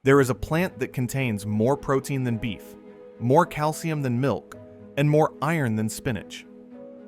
There is a plant that contains more protein than beef, more calcium than milk, and more iron than spinach.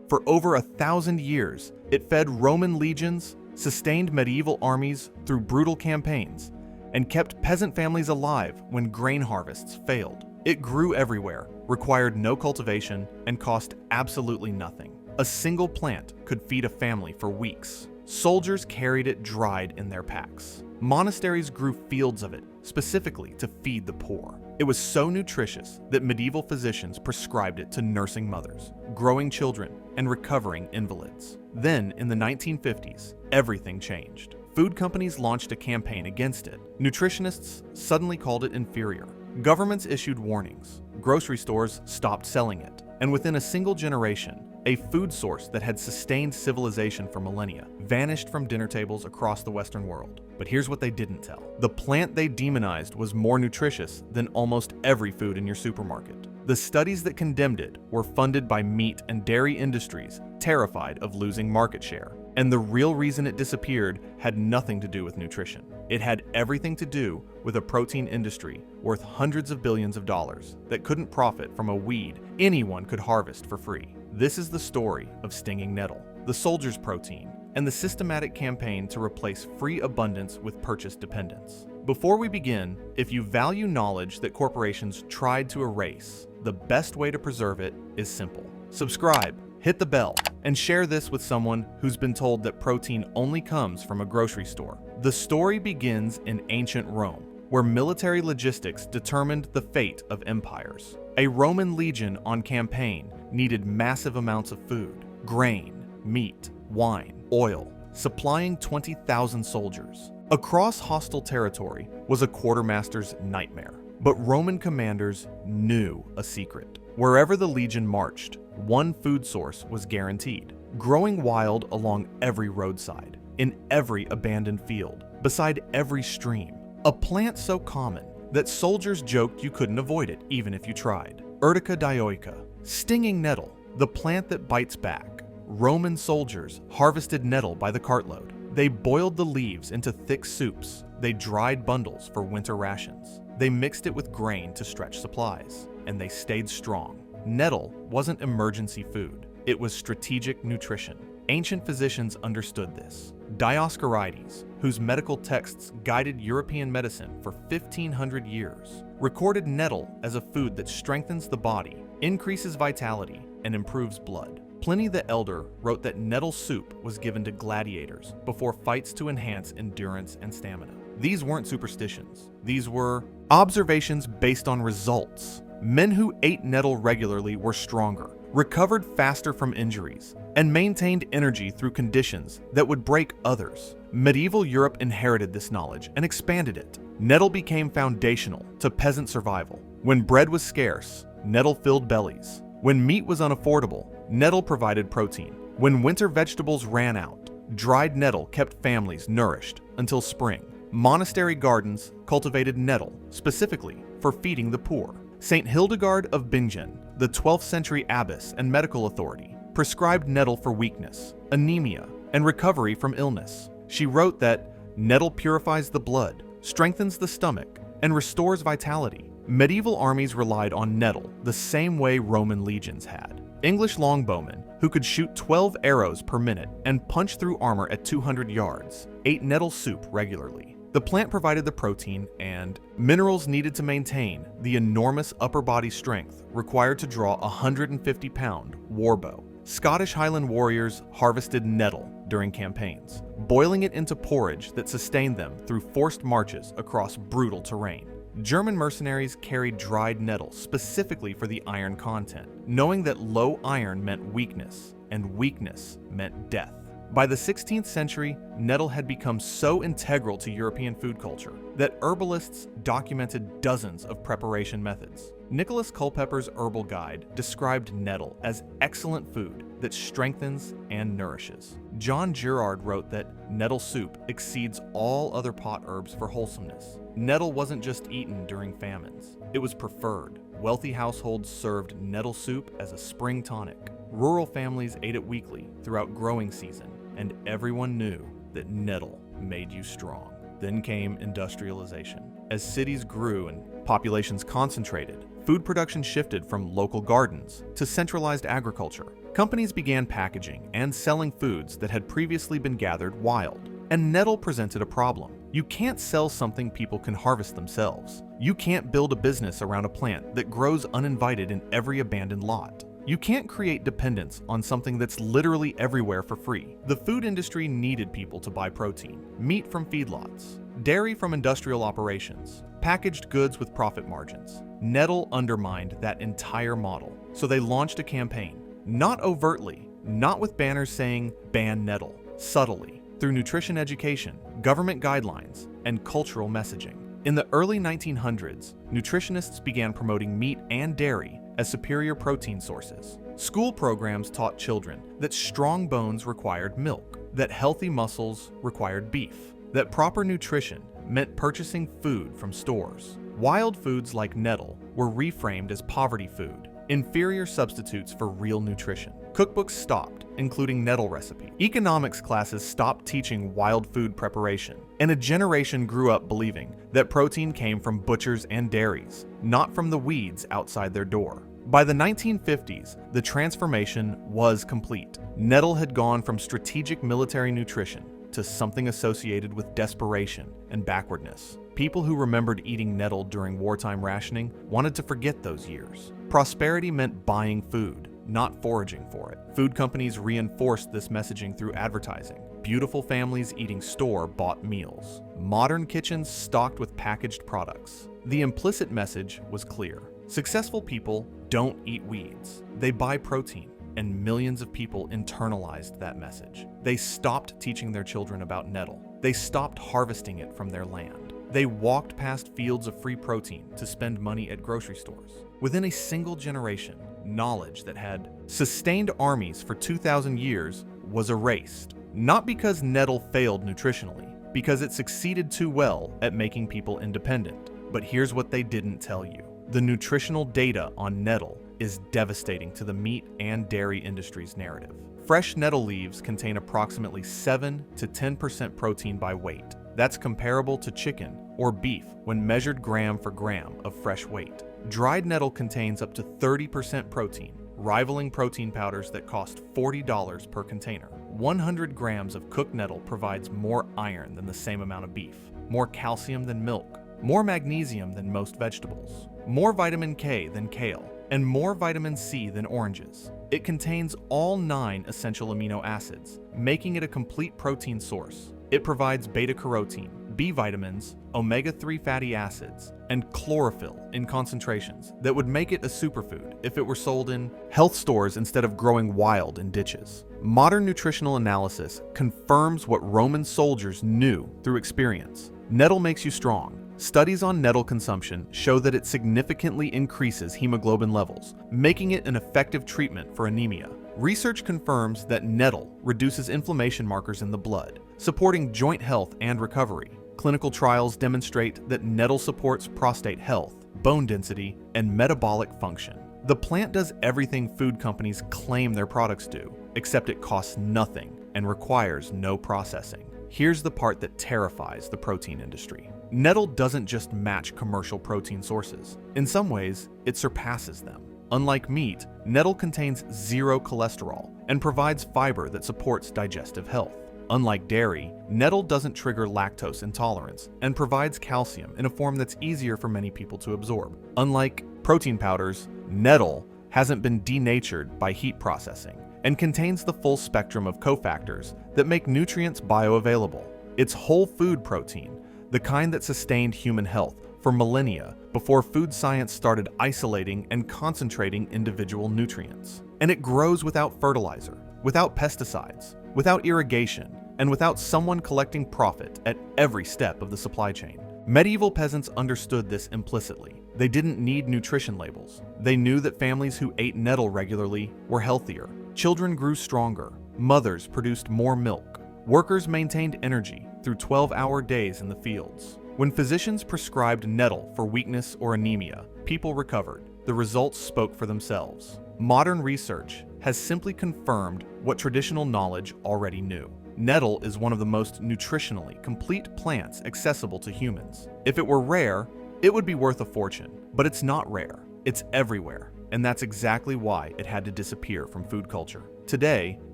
For over 1,000 years, it fed Roman legions, sustained medieval armies through brutal campaigns, and kept peasant families alive when grain harvests failed. It grew everywhere, required no cultivation, and cost absolutely nothing. A single plant could feed a family for weeks. Soldiers carried it dried in their packs. Monasteries grew fields of it, specifically to feed the poor. It was so nutritious that medieval physicians prescribed it to nursing mothers, growing children, and recovering invalids. Then, in the 1950s, everything changed. Food companies launched a campaign against it. Nutritionists suddenly called it inferior. Governments issued warnings. Grocery stores stopped selling it. And within a single generation, a food source that had sustained civilization for millennia vanished from dinner tables across the Western world. But here's what they didn't tell. The plant they demonized was more nutritious than almost every food in your supermarket. The studies that condemned it were funded by meat and dairy industries, terrified of losing market share. And the real reason it disappeared had nothing to do with nutrition. It had everything to do with a protein industry worth hundreds of billions of dollars that couldn't profit from a weed anyone could harvest for free. This is the story of stinging nettle, the soldier's protein, and the systematic campaign to replace free abundance with purchase dependence. Before we begin, if you value knowledge that corporations tried to erase, the best way to preserve it is simple. Subscribe, hit the bell, and share this with someone who's been told that protein only comes from a grocery store. The story begins in ancient Rome, where military logistics determined the fate of empires. A Roman legion on campaign needed massive amounts of food, grain, meat, wine, oil, supplying 20,000 soldiers. Across hostile territory was a quartermaster's nightmare. But Roman commanders knew a secret. Wherever the legion marched, one food source was guaranteed, growing wild along every roadside, in every abandoned field, beside every stream. A plant so common that soldiers joked you couldn't avoid it even if you tried. Urtica dioica, stinging nettle, the plant that bites back. Roman soldiers harvested nettle by the cartload. They boiled the leaves into thick soups. They dried bundles for winter rations. They mixed it with grain to stretch supplies, and they stayed strong. Nettle wasn't emergency food. It was strategic nutrition. Ancient physicians understood this. Dioscorides, whose medical texts guided European medicine for 1,500 years, recorded nettle as a food that strengthens the body, increases vitality, and improves blood. Pliny the Elder wrote that nettle soup was given to gladiators before fights to enhance endurance and stamina. These weren't superstitions. These were observations based on results. Men who ate nettle regularly were stronger, recovered faster from injuries, and maintained energy through conditions that would break others. Medieval Europe inherited this knowledge and expanded it. Nettle became foundational to peasant survival. When bread was scarce, nettle filled bellies. When meat was unaffordable, nettle provided protein. When winter vegetables ran out, dried nettle kept families nourished until spring. Monastery gardens cultivated nettle specifically for feeding the poor. St. Hildegard of Bingen, the 12th century abbess and medical authority, prescribed nettle for weakness, anemia, and recovery from illness. She wrote that nettle purifies the blood, strengthens the stomach, and restores vitality. Medieval armies relied on nettle the same way Roman legions had. English longbowmen, who could shoot 12 arrows per minute and punch through armor at 200 yards, ate nettle soup regularly. The plant provided the protein and minerals needed to maintain the enormous upper body strength required to draw a 150-pound warbow. Scottish Highland warriors harvested nettle during campaigns, boiling it into porridge that sustained them through forced marches across brutal terrain. German mercenaries carried dried nettle specifically for the iron content, knowing that low iron meant weakness, and weakness meant death. By the 16th century, nettle had become so integral to European food culture that herbalists documented dozens of preparation methods. Nicholas Culpeper's Herbal Guide described nettle as excellent food that strengthens and nourishes. John Girard wrote that nettle soup exceeds all other pot herbs for wholesomeness. Nettle wasn't just eaten during famines, it was preferred. Wealthy households served nettle soup as a spring tonic. Rural families ate it weekly throughout growing season, and everyone knew that nettle made you strong. Then came industrialization. As cities grew and populations concentrated, food production shifted from local gardens to centralized agriculture. Companies began packaging and selling foods that had previously been gathered wild. And nettle presented a problem. You can't sell something people can harvest themselves. You can't build a business around a plant that grows uninvited in every abandoned lot. You can't create dependence on something that's literally everywhere for free. The food industry needed people to buy protein, meat from feedlots, dairy from industrial operations, packaged goods with profit margins. Nettle undermined that entire model, so they launched a campaign. Not overtly, not with banners saying, "Ban nettle," subtly, through nutrition education, government guidelines, and cultural messaging. In the early 1900s, nutritionists began promoting meat and dairy as superior protein sources. School programs taught children that strong bones required milk, that healthy muscles required beef, that proper nutrition meant purchasing food from stores. Wild foods like nettle were reframed as poverty food, inferior substitutes for real nutrition. Cookbooks stopped, including nettle recipes. Economics classes stopped teaching wild food preparation, and a generation grew up believing that protein came from butchers and dairies, not from the weeds outside their door. By the 1950s, the transformation was complete. Nettle had gone from strategic military nutrition to something associated with desperation and backwardness. People who remembered eating nettle during wartime rationing wanted to forget those years. Prosperity meant buying food, not foraging for it. Food companies reinforced this messaging through advertising. Beautiful families eating store-bought meals. Modern kitchens stocked with packaged products. The implicit message was clear. Successful people don't eat weeds. They buy protein. And millions of people internalized that message. They stopped teaching their children about nettle. They stopped harvesting it from their land. They walked past fields of free protein to spend money at grocery stores. Within a single generation, knowledge that had sustained armies for 2,000 years was erased. Not because nettle failed nutritionally, because it succeeded too well at making people independent. But here's what they didn't tell you. The nutritional data on nettle is devastating to the meat and dairy industry's narrative. Fresh nettle leaves contain approximately 7 to 10% protein by weight. That's comparable to chicken or beef when measured gram for gram of fresh weight. Dried nettle contains up to 30% protein, rivaling protein powders that cost $40 per container. 100 grams of cooked nettle provides more iron than the same amount of beef, more calcium than milk, more magnesium than most vegetables, more vitamin K than kale, and more vitamin C than oranges. It contains all 9 essential amino acids, making it a complete protein source. It provides beta-carotene, B vitamins, omega-3 fatty acids, and chlorophyll in concentrations that would make it a superfood if it were sold in health stores instead of growing wild in ditches. Modern nutritional analysis confirms what Roman soldiers knew through experience. Nettle makes you strong. Studies on nettle consumption show that it significantly increases hemoglobin levels, making it an effective treatment for anemia. Research confirms that nettle reduces inflammation markers in the blood, supporting joint health and recovery. Clinical trials demonstrate that nettle supports prostate health, bone density, and metabolic function. The plant does everything food companies claim their products do, except it costs nothing and requires no processing. Here's the part that terrifies the protein industry. Nettle doesn't just match commercial protein sources. In some ways, it surpasses them. Unlike meat, nettle contains 0 cholesterol and provides fiber that supports digestive health. Unlike dairy, nettle doesn't trigger lactose intolerance and provides calcium in a form that's easier for many people to absorb. Unlike protein powders, nettle hasn't been denatured by heat processing and contains the full spectrum of cofactors that make nutrients bioavailable. It's whole food protein, the kind that sustained human health for millennia before food science started isolating and concentrating individual nutrients. And it grows without fertilizer, without pesticides, without irrigation, and without someone collecting profit at every step of the supply chain. Medieval peasants understood this implicitly. They didn't need nutrition labels. They knew that families who ate nettle regularly were healthier. Children grew stronger. Mothers produced more milk. Workers maintained energy through 12-hour days in the fields. When physicians prescribed nettle for weakness or anemia, people recovered. The results spoke for themselves. Modern research has simply confirmed what traditional knowledge already knew. Nettle is one of the most nutritionally complete plants accessible to humans. If it were rare, it would be worth a fortune. But it's not rare. It's everywhere. And that's exactly why it had to disappear from food culture. Today,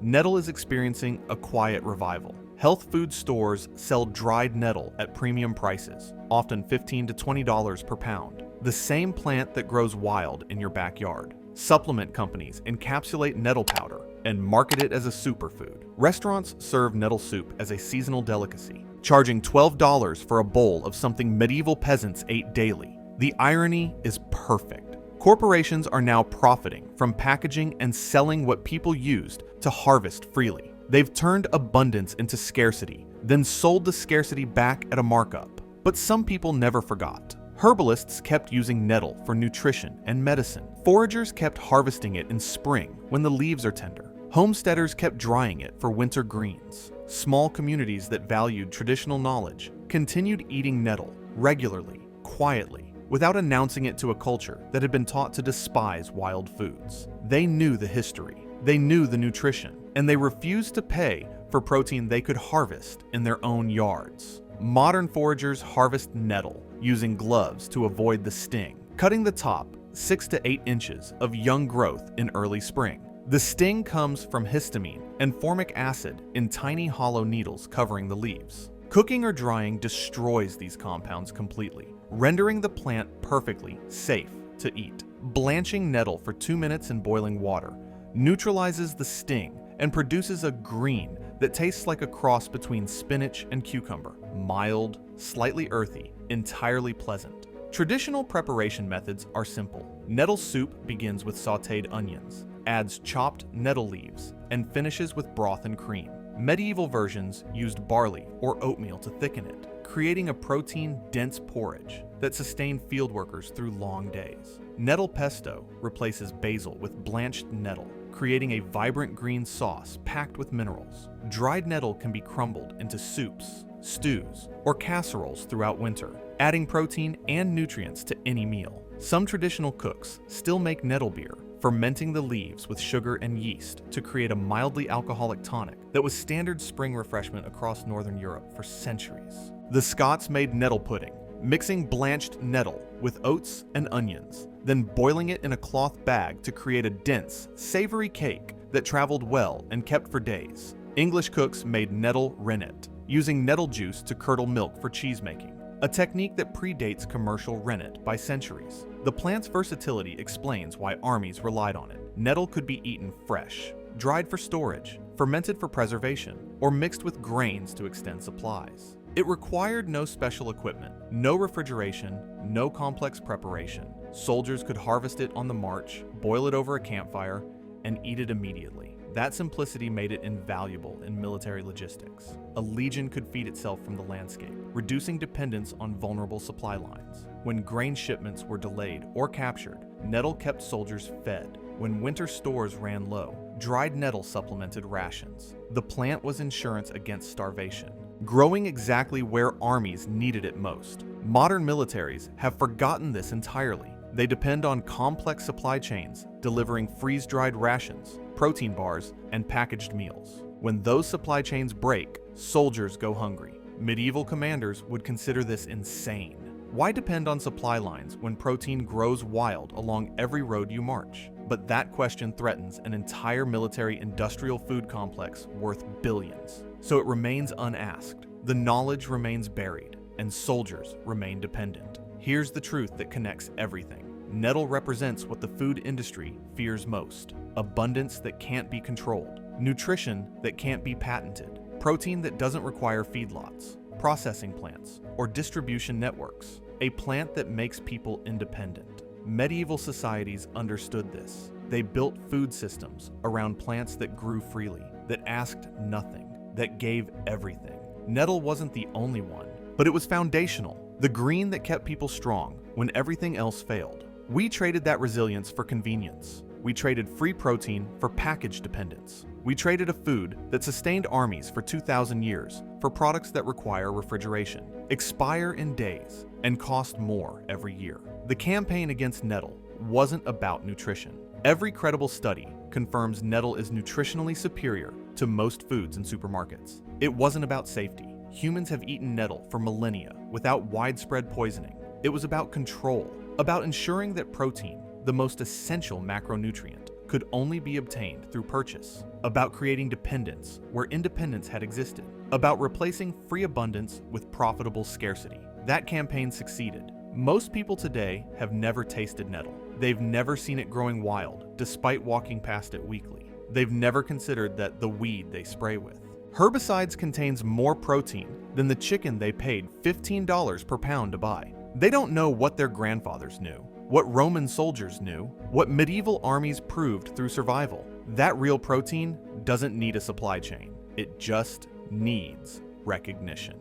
nettle is experiencing a quiet revival. Health food stores sell dried nettle at premium prices, often $15 to $20 per pound. The same plant that grows wild in your backyard. Supplement companies encapsulate nettle powder and market it as a superfood. Restaurants serve nettle soup as a seasonal delicacy, charging $12 for a bowl of something medieval peasants ate daily. The irony is perfect. Corporations are now profiting from packaging and selling what people used to harvest freely. They've turned abundance into scarcity, then sold the scarcity back at a markup. But some people never forgot. Herbalists kept using nettle for nutrition and medicine. Foragers kept harvesting it in spring when the leaves are tender. Homesteaders kept drying it for winter greens. Small communities that valued traditional knowledge continued eating nettle regularly, quietly, without announcing it to a culture that had been taught to despise wild foods. They knew the history, they knew the nutrition, and they refused to pay for protein they could harvest in their own yards. Modern foragers harvest nettle using gloves to avoid the sting, cutting the top 6 to 8 inches of young growth in early spring. The sting comes from histamine and formic acid in tiny hollow needles covering the leaves. Cooking or drying destroys these compounds completely, rendering the plant perfectly safe to eat. Blanching nettle for 2 minutes in boiling water neutralizes the sting and produces a green that tastes like a cross between spinach and cucumber. Mild, slightly earthy, entirely pleasant. Traditional preparation methods are simple. Nettle soup begins with sautéed onions, adds chopped nettle leaves, and finishes with broth and cream. Medieval versions used barley or oatmeal to thicken it, creating a protein-dense porridge that sustained fieldworkers through long days. Nettle pesto replaces basil with blanched nettle, creating a vibrant green sauce packed with minerals. Dried nettle can be crumbled into soups, stews, or casseroles throughout winter, adding protein and nutrients to any meal. Some traditional cooks still make nettle beer, fermenting the leaves with sugar and yeast to create a mildly alcoholic tonic that was standard spring refreshment across Northern Europe for centuries. The Scots made nettle pudding, mixing blanched nettle with oats and onions, then boiling it in a cloth bag to create a dense, savory cake that traveled well and kept for days. English cooks made nettle rennet, using nettle juice to curdle milk for cheese making, a technique that predates commercial rennet by centuries. The plant's versatility explains why armies relied on it. Nettle could be eaten fresh, dried for storage, fermented for preservation, or mixed with grains to extend supplies. It required no special equipment, no refrigeration, no complex preparation. Soldiers could harvest it on the march, boil it over a campfire, and eat it immediately. That simplicity made it invaluable in military logistics. A legion could feed itself from the landscape, reducing dependence on vulnerable supply lines. When grain shipments were delayed or captured, nettle kept soldiers fed. When winter stores ran low, dried nettle supplemented rations. The plant was insurance against starvation, growing exactly where armies needed it most. Modern militaries have forgotten this entirely. They depend on complex supply chains, delivering freeze-dried rations, protein bars, and packaged meals. When those supply chains break, soldiers go hungry. Medieval commanders would consider this insane. Why depend on supply lines when protein grows wild along every road you march? But that question threatens an entire military-industrial food complex worth billions. So it remains unasked. The knowledge remains buried, and soldiers remain dependent. Here's the truth that connects everything. Nettle represents what the food industry fears most: abundance that can't be controlled, nutrition that can't be patented, protein that doesn't require feedlots, processing plants, or distribution networks, a plant that makes people independent. Medieval societies understood this. They built food systems around plants that grew freely, that asked nothing, that gave everything. Nettle wasn't the only one, but it was foundational, the green that kept people strong when everything else failed. We traded that resilience for convenience. We traded free protein for package dependence. We traded a food that sustained armies for 2,000 years for products that require refrigeration, expire in days, and cost more every year. The campaign against nettle wasn't about nutrition. Every credible study confirms nettle is nutritionally superior to most foods in supermarkets. It wasn't about safety. Humans have eaten nettle for millennia without widespread poisoning. It was about control, about ensuring that protein, the most essential macronutrient, could only be obtained through purchase, about creating dependence where independence had existed, about replacing free abundance with profitable scarcity. That campaign succeeded. Most people today have never tasted nettle. They've never seen it growing wild, despite walking past it weekly. They've never considered that the weed they spray with. Herbicides contains more protein than the chicken they paid $15 per pound to buy. They don't know what their grandfathers knew, what Roman soldiers knew, what medieval armies proved through survival. That real protein doesn't need a supply chain. It just needs recognition.